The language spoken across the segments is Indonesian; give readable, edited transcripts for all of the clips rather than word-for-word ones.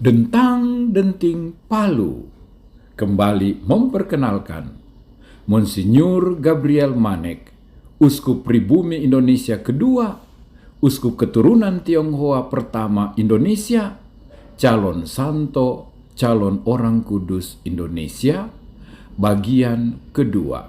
Dentang-denting Palu kembali memperkenalkan Monsinyur Gabriel Manek, Uskup Pribumi Indonesia kedua, Uskup Keturunan Tionghoa pertama Indonesia, calon santo, calon orang kudus Indonesia, bagian kedua.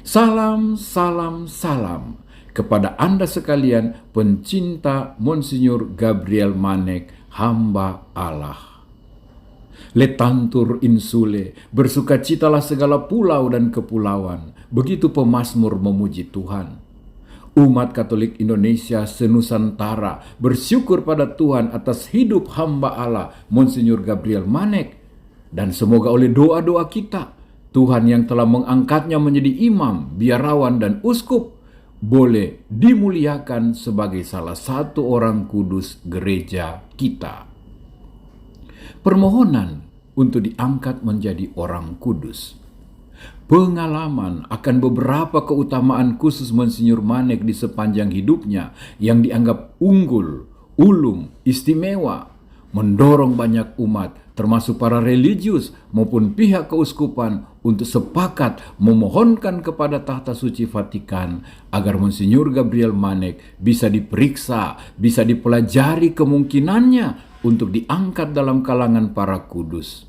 Salam, salam, salam kepada Anda sekalian pencinta Monsinyur Gabriel Manek, hamba Allah. Letantur insule, bersukacitalah segala pulau dan kepulauan. Begitu pemazmur memuji Tuhan. Umat Katolik Indonesia senusantara bersyukur pada Tuhan atas hidup hamba Allah Monsinyur Gabriel Manek. Dan semoga oleh doa-doa kita, Tuhan yang telah mengangkatnya menjadi imam, biarawan, dan uskup boleh dimuliakan sebagai salah satu orang kudus gereja kita. Permohonan untuk diangkat menjadi orang kudus. Pengalaman akan beberapa keutamaan khusus Monsinyur Manek di sepanjang hidupnya yang dianggap unggul, ulung, istimewa, mendorong banyak umat, termasuk para religius maupun pihak keuskupan untuk sepakat memohonkan kepada Tahta Suci Vatikan agar Monsinyur Gabriel Manek bisa diperiksa, bisa dipelajari kemungkinannya untuk diangkat dalam kalangan para kudus.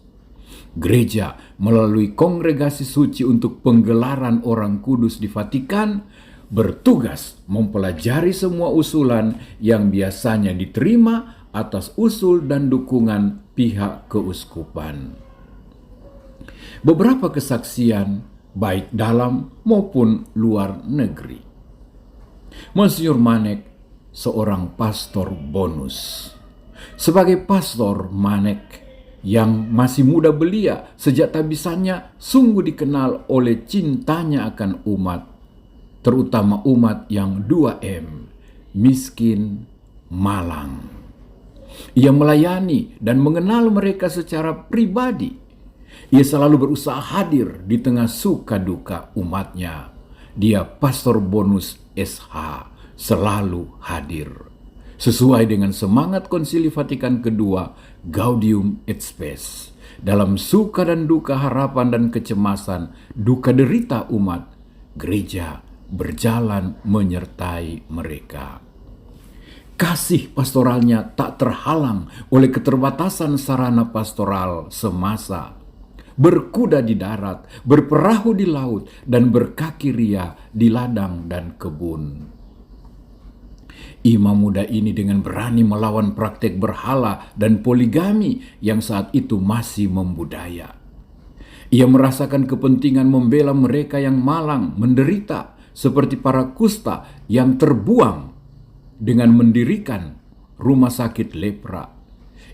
Gereja melalui Kongregasi Suci untuk Penggelaran Orang Kudus di Vatikan bertugas mempelajari semua usulan yang biasanya diterima atas usul dan dukungan pihak keuskupan. Beberapa kesaksian baik dalam maupun luar negeri. Monsinyur Manek seorang pastor bonus. Sebagai pastor, Manek yang masih muda belia sejak tabisannya sungguh dikenal oleh cintanya akan umat, terutama umat yang 2M, miskin, malang. Ia melayani dan mengenal mereka secara pribadi. Ia selalu berusaha hadir di tengah suka duka umatnya. Dia pastor bonus SH, selalu hadir. Sesuai dengan semangat Konsili Vatikan kedua, Gaudium et Spes. Dalam suka dan duka, harapan dan kecemasan, duka derita umat, gereja berjalan menyertai mereka. Kasih pastoralnya tak terhalang oleh keterbatasan sarana pastoral semasa. Berkuda di darat, berperahu di laut, dan berkaki ria di ladang dan kebun. Imam muda ini dengan berani melawan praktek berhala dan poligami yang saat itu masih membudaya. Ia merasakan kepentingan membela mereka yang malang, menderita, seperti para kusta yang terbuang dengan mendirikan rumah sakit lepra.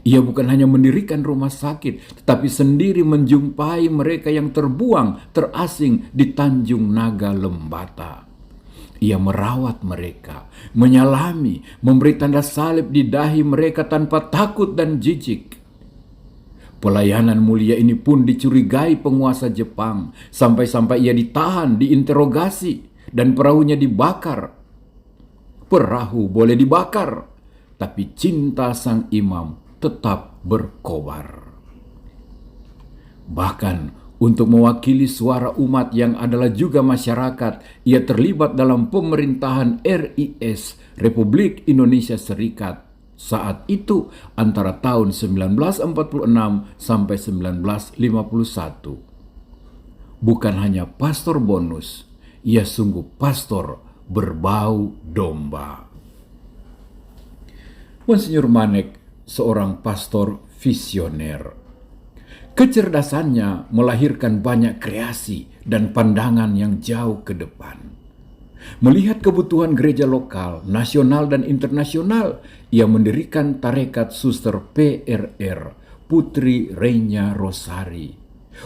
Ia bukan hanya mendirikan rumah sakit, tetapi sendiri menjumpai mereka yang terbuang, terasing di Tanjung Naga Lembata. Ia merawat mereka, menyalami, memberi tanda salib di dahi mereka tanpa takut dan jijik. Pelayanan mulia ini pun dicurigai penguasa Jepang, sampai-sampai ia ditahan, diinterogasi, dan perahunya dibakar. Perahu boleh dibakar, tapi cinta sang imam tetap berkobar. Bahkan untuk mewakili suara umat yang adalah juga masyarakat, ia terlibat dalam pemerintahan RIS, Republik Indonesia Serikat, saat itu antara tahun 1946 sampai 1951. Bukan hanya pastor bonus, ia sungguh pastor berbau domba. Monsinyur Manek seorang pastor visioner. Kecerdasannya melahirkan banyak kreasi dan pandangan yang jauh ke depan. Melihat kebutuhan gereja lokal, nasional, dan internasional, ia mendirikan tarekat Suster PRR, Putri Reina Rosari,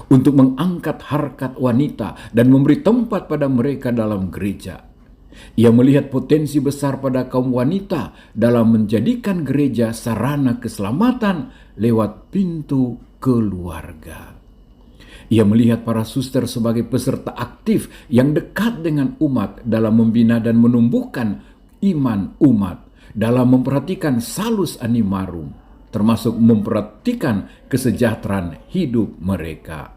untuk mengangkat harkat wanita dan memberi tempat pada mereka dalam gereja. Ia melihat potensi besar pada kaum wanita dalam menjadikan gereja sarana keselamatan lewat pintu keluarga. Ia melihat para suster sebagai peserta aktif yang dekat dengan umat dalam membina dan menumbuhkan iman umat, dalam memperhatikan salus animarum. termasuk memperhatikan kesejahteraan hidup mereka.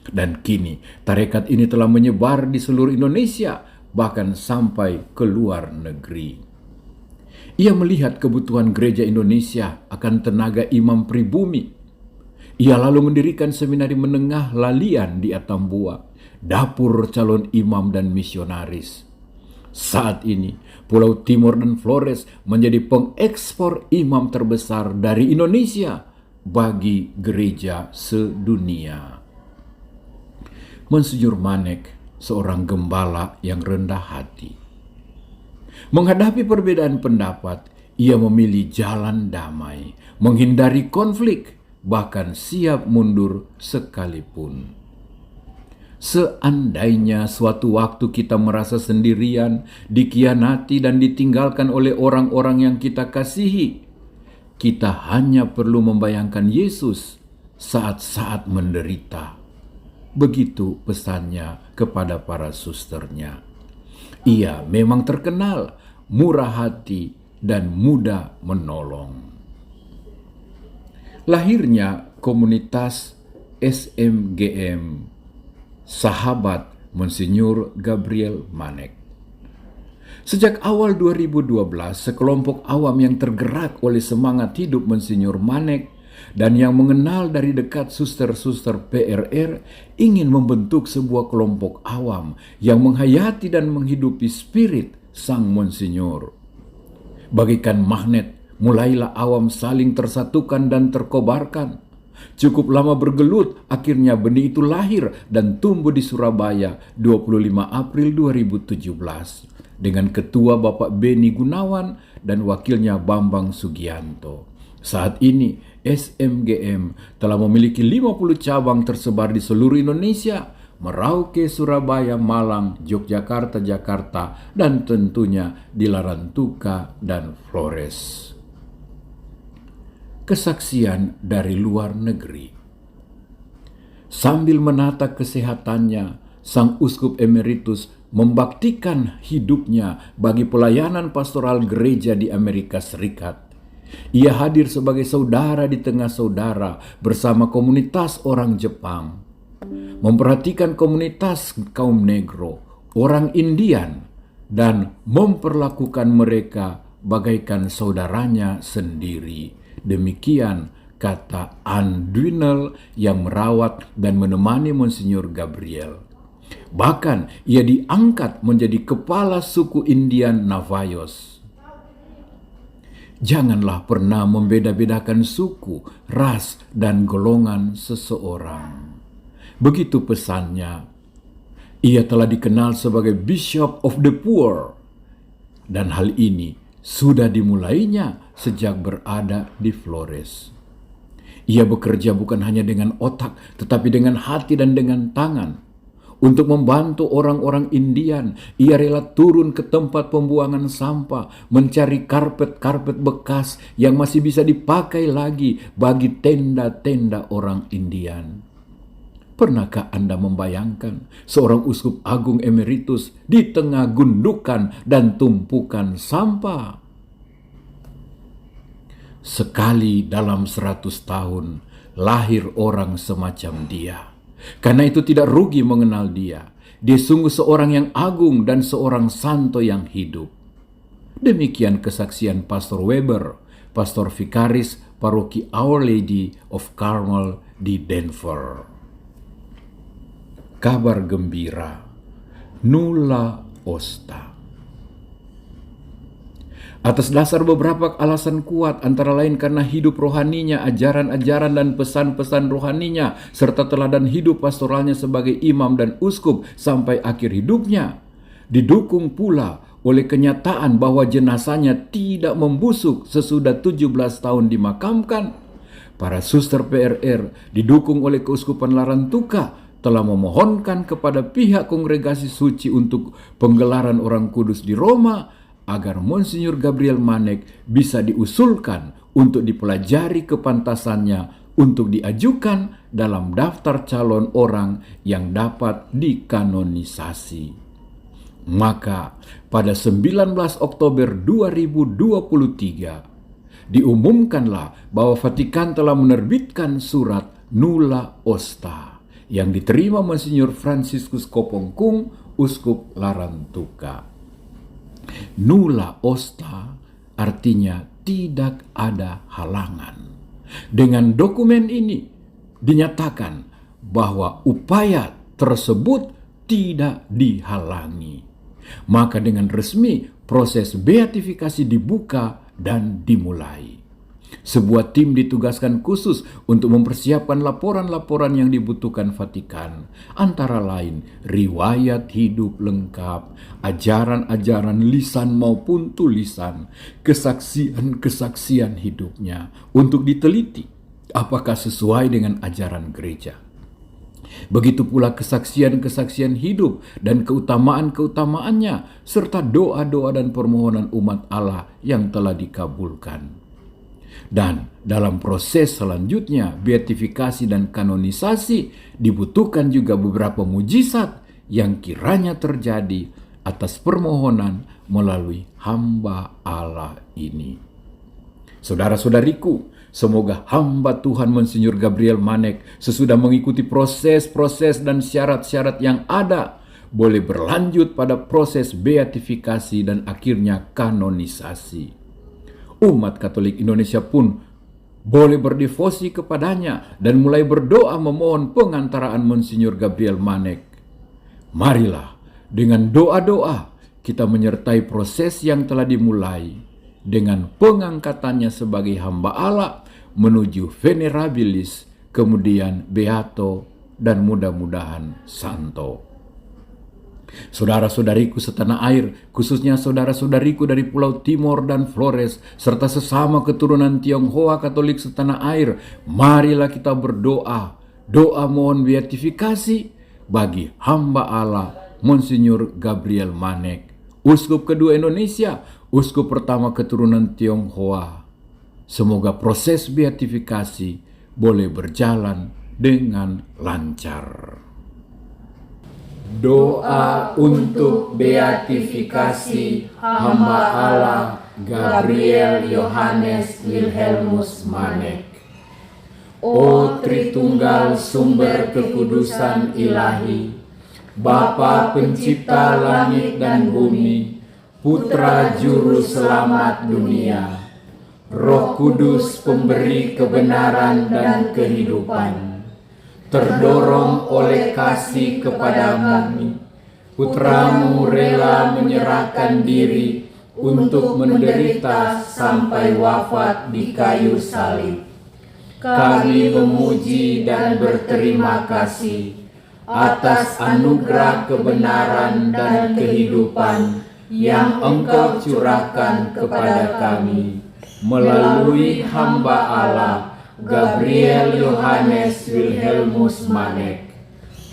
Dan kini tarekat ini telah menyebar di seluruh Indonesia, bahkan sampai ke luar negeri. Ia melihat kebutuhan gereja Indonesia akan tenaga imam pribumi. Ia lalu mendirikan seminari menengah Lalian di Atambua, dapur calon imam dan misionaris. Saat ini, Pulau Timur dan Flores menjadi pengekspor imam terbesar dari Indonesia bagi gereja sedunia. Monsinyur Manek seorang gembala yang rendah hati. Menghadapi perbedaan pendapat, ia memilih jalan damai, menghindari konflik, bahkan siap mundur sekalipun. Seandainya suatu waktu kita merasa sendirian, dikhianati dan ditinggalkan oleh orang-orang yang kita kasihi, kita hanya perlu membayangkan Yesus saat-saat menderita. Begitu pesannya kepada para susternya. Ia memang terkenal murah hati dan mudah menolong. Lahirnya komunitas SMGM, Sahabat Monsinyur Gabriel Manek. Sejak awal 2012, sekelompok awam yang tergerak oleh semangat hidup Monsinyur Manek dan yang mengenal dari dekat suster-suster PRR ingin membentuk sebuah kelompok awam yang menghayati dan menghidupi spirit Sang Monsinyur. Bagaikan magnet, mulailah awam saling tersatukan dan terkobarkan. Cukup lama bergelut, akhirnya benih itu lahir dan tumbuh di Surabaya 25 April 2017 dengan ketua Bapak Beni Gunawan dan wakilnya Bambang Sugianto. Saat ini SMGM telah memiliki 50 cabang tersebar di seluruh Indonesia, Merauke, Surabaya, Malang, Yogyakarta, Jakarta, dan tentunya di Larantuka dan Flores. Kesaksian dari luar negeri. Sambil menata kesehatannya, Sang Uskup Emeritus membaktikan hidupnya bagi pelayanan pastoral gereja di Amerika Serikat. Ia hadir sebagai saudara di tengah saudara bersama komunitas orang Jepang, memperhatikan komunitas kaum Negro, orang Indian, dan memperlakukan mereka bagaikan saudaranya sendiri. Demikian kata Ann Dwinell yang merawat dan menemani Monsinyur Gabriel. Bahkan ia diangkat menjadi kepala suku Indian Navajos. Janganlah pernah membeda-bedakan suku, ras, dan golongan seseorang. Begitu pesannya. Ia telah dikenal sebagai Bishop of the Poor. Dan hal ini sudah dimulainya sejak berada di Flores. Ia bekerja bukan hanya dengan otak, tetapi dengan hati dan dengan tangan. Untuk membantu orang-orang Indian, ia rela turun ke tempat pembuangan sampah, mencari karpet-karpet bekas yang masih bisa dipakai lagi bagi tenda-tenda orang Indian. Pernahkah Anda membayangkan seorang uskup agung emeritus di tengah gundukan dan tumpukan sampah? Sekali dalam 100 tahun lahir orang semacam dia. Karena itu tidak rugi mengenal dia. Dia sungguh seorang yang agung dan seorang santo yang hidup. Demikian kesaksian Pastor Weber, Pastor Vikaris Paroki Our Lady of Carmel di Denver. Kabar gembira, Nulla Osta. Atas dasar beberapa alasan kuat, antara lain karena hidup rohaninya, ajaran-ajaran dan pesan-pesan rohaninya, serta teladan hidup pastoralnya sebagai imam dan uskup sampai akhir hidupnya, didukung pula oleh kenyataan bahwa jenazahnya tidak membusuk sesudah 17 tahun dimakamkan, para suster PRR didukung oleh Keuskupan Larantuka telah memohonkan kepada pihak Kongregasi Suci untuk penggelaran Orang Kudus di Roma agar Monsinyur Gabriel Manek bisa diusulkan untuk dipelajari kepantasannya untuk diajukan dalam daftar calon orang yang dapat dikanonisasi. Maka pada 19 Oktober 2023 diumumkanlah bahwa Vatikan telah menerbitkan surat Nulla Osta yang diterima Monsinyur Franciscus Kopongkung, Uskup Larantuka. Nulla Osta artinya tidak ada halangan. Dengan dokumen ini dinyatakan bahwa upaya tersebut tidak dihalangi. Maka dengan resmi proses beatifikasi dibuka dan dimulai. Sebuah tim ditugaskan khusus untuk mempersiapkan laporan-laporan yang dibutuhkan Vatikan, antara lain riwayat hidup lengkap, ajaran-ajaran lisan maupun tulisan, kesaksian-kesaksian hidupnya untuk diteliti apakah sesuai dengan ajaran gereja. Begitu pula kesaksian-kesaksian hidup dan keutamaan-keutamaannya, serta doa-doa dan permohonan umat Allah yang telah dikabulkan. Dan dalam proses selanjutnya, beatifikasi dan kanonisasi, dibutuhkan juga beberapa mujizat yang kiranya terjadi atas permohonan melalui hamba Allah ini. Saudara-saudariku, semoga hamba Tuhan Monsinyur Gabriel Manek sesudah mengikuti proses-proses dan syarat-syarat yang ada, boleh berlanjut pada proses beatifikasi dan akhirnya kanonisasi. Umat Katolik Indonesia pun boleh berdevosi kepadanya dan mulai berdoa memohon pengantaraan Monsinyur Gabriel Manek. Marilah dengan doa-doa kita menyertai proses yang telah dimulai dengan pengangkatannya sebagai hamba Allah menuju venerabilis, kemudian beato, dan mudah-mudahan santo. Saudara-saudariku setanah air, khususnya saudara-saudariku dari Pulau Timor dan Flores, serta sesama keturunan Tionghoa Katolik setanah air, marilah kita berdoa, doa mohon beatifikasi bagi hamba Allah Monsinyur Gabriel Manek, Uskup kedua Indonesia, Uskup pertama keturunan Tionghoa. Semoga proses beatifikasi boleh berjalan dengan lancar. Doa untuk beatifikasi hamba Allah Gabriel Yohanes Wilhelmus Manek. O Tritunggal sumber kekudusan ilahi, Bapa pencipta langit dan bumi, Putra juru selamat dunia, Roh Kudus pemberi kebenaran dan kehidupan, terdorong oleh kasih kepadamu, Putramu rela menyerahkan diri untuk menderita sampai wafat di kayu salib. Kami memuji dan berterima kasih atas anugerah kebenaran dan kehidupan yang Engkau curahkan kepada kami melalui hamba Allah Gabriel Yohanes Wilhelmus Manek.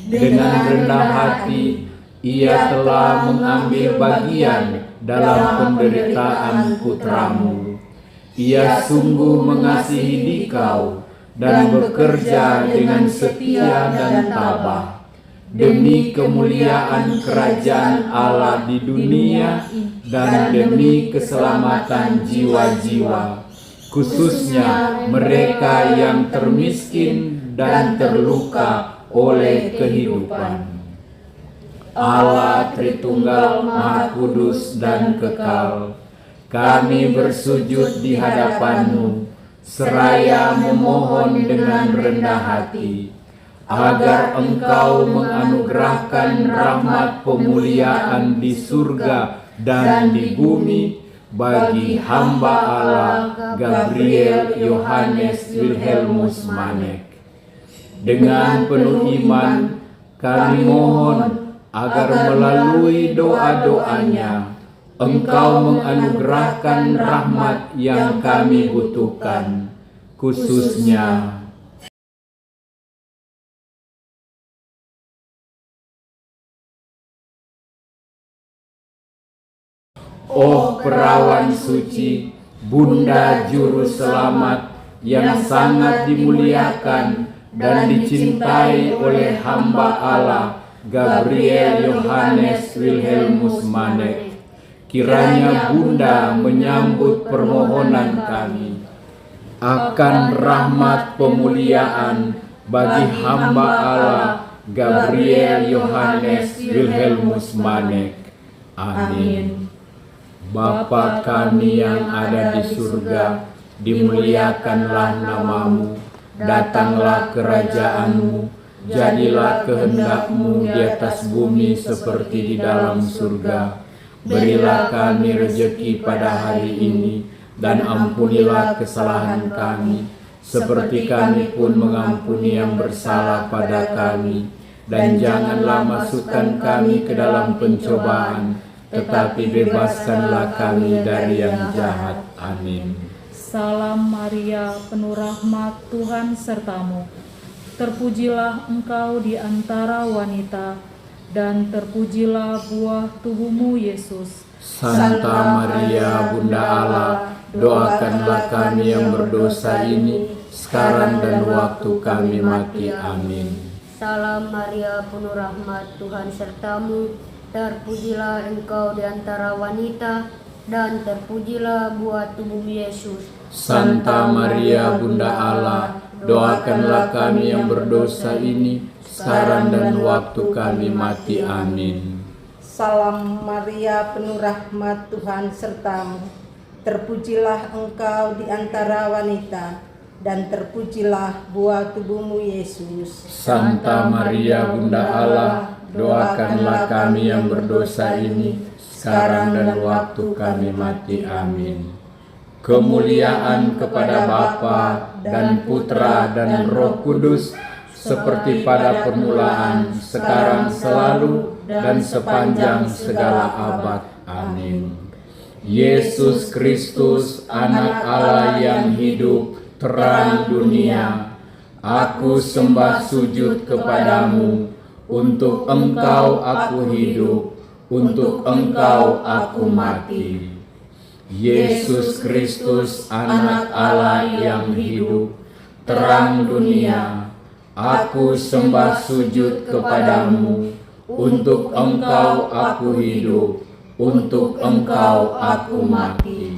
Dengan rendah hati, ia telah mengambil bagian dalam penderitaan putramu. Ia sungguh mengasihi dikau dan bekerja dengan setia dan tabah demi kemuliaan kerajaan Allah di dunia dan demi keselamatan jiwa-jiwa, khususnya mereka yang termiskin dan terluka oleh kehidupan. Allah Tritunggal Maha Kudus dan Kekal, kami bersujud di hadapan-Mu, seraya memohon dengan rendah hati, agar Engkau menganugerahkan rahmat pemuliaan di surga dan di bumi bagi hamba Allah Gabriel Yohanes Wilhelmus Manek. Dengan penuh iman, kami mohon agar melalui doa-doanya Engkau menganugerahkan rahmat yang kami butuhkan, khususnya Oh perawan suci, Bunda Juru Selamat yang sangat dimuliakan dan dicintai oleh hamba Allah Gabriel Yohanes Wilhelmus Manek, kiranya Bunda menyambut permohonan kami akan rahmat pemuliaan bagi hamba Allah Gabriel Yohanes Wilhelmus Manek. Amin. Bapa kami yang ada di surga, dimuliakanlah namamu, datanglah kerajaanmu, jadilah kehendak-Mu di atas bumi seperti di dalam surga. Berilah kami rejeki pada hari ini, dan ampunilah kesalahan kami, seperti kami pun mengampuni yang bersalah pada kami. Dan janganlah masukkan kami ke dalam pencobaan, tetapi bebaskanlah kami dari yang jahat. Amin. Salam Maria, penuh rahmat, Tuhan sertamu. Terpujilah engkau di antara wanita, dan terpujilah buah tubuhmu, Yesus. Santa Maria, Bunda Allah, doakanlah kami yang berdosa ini, sekarang dan waktu kami mati. Amin. Salam Maria, penuh rahmat, Tuhan sertamu. Terpujilah engkau di antara wanita, dan terpujilah buah tubuhmu, Yesus. Santa Maria, Bunda Allah, doakanlah kami yang berdosa ini, sekarang dan waktu kami mati. Amin. Salam Maria, penuh rahmat, Tuhan sertamu. Terpujilah engkau di antara wanita, dan terpujilah buah tubuhmu, Yesus. Santa Maria, Bunda Allah, doakanlah kami yang berdosa ini, sekarang dan waktu kami mati. Amin. Kemuliaan kepada Bapa dan Putra dan Roh Kudus, seperti pada permulaan, sekarang, selalu, dan sepanjang segala abad. Amin. Yesus Kristus, Anak Allah yang hidup, terang dunia, aku sembah sujud kepadamu. Untuk Engkau aku hidup, untuk Engkau aku mati. Yesus Kristus, Anak Allah yang hidup, terang dunia, aku sembah sujud kepadamu. Untuk Engkau aku hidup, untuk Engkau aku mati.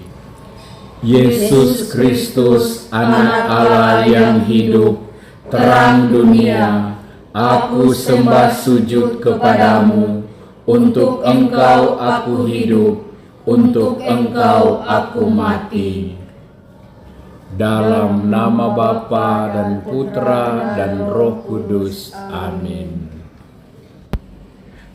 Yesus Kristus, Anak Allah yang hidup, terang dunia, aku sembah sujud kepadamu. Untuk Engkau aku hidup, untuk Engkau aku mati. Dalam nama Bapa dan Putra dan Roh Kudus. Amin.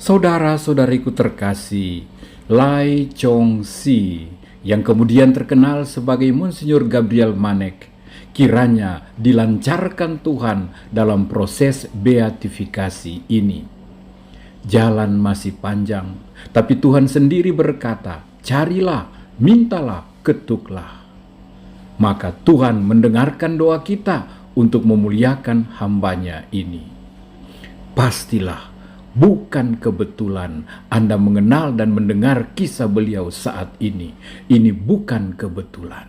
Saudara-saudariku terkasih, Lai Chong Si, yang kemudian terkenal sebagai Monsinyur Gabriel Manek, kiranya dilancarkan Tuhan dalam proses beatifikasi ini. Jalan masih panjang, tapi Tuhan sendiri berkata, carilah, mintalah, ketuklah. Maka Tuhan mendengarkan doa kita untuk memuliakan hamba-Nya ini. Pastilah, bukan kebetulan Anda mengenal dan mendengar kisah beliau saat ini. Ini bukan kebetulan.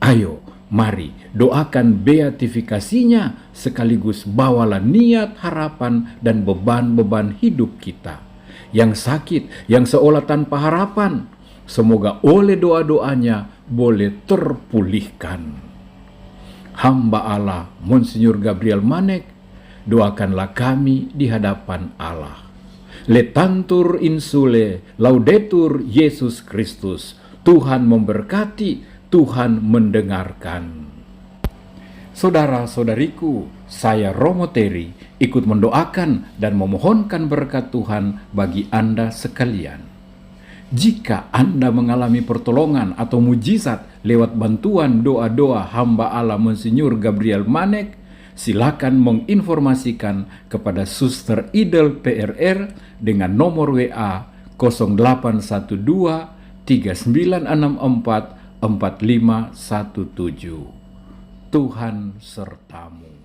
Ayo, mari doakan beatifikasinya, sekaligus bawalah niat, harapan, dan beban-beban hidup kita. Yang sakit, yang seolah tanpa harapan, semoga oleh doa-doanya boleh terpulihkan. Hamba Allah, Monsinyur Gabriel Manek, doakanlah kami di hadapan Allah. Letantur insule, laudetur Yesus Kristus. Tuhan memberkati, Tuhan mendengarkan. Saudara-saudariku, saya Romo Teri ikut mendoakan dan memohonkan berkat Tuhan bagi Anda sekalian. Jika Anda mengalami pertolongan atau mujizat lewat bantuan doa-doa hamba Allah Monsinyur Gabriel Manek, silakan menginformasikan kepada Suster Idel PRR dengan nomor WA 0812 3964 4517. Tuhan sertamu.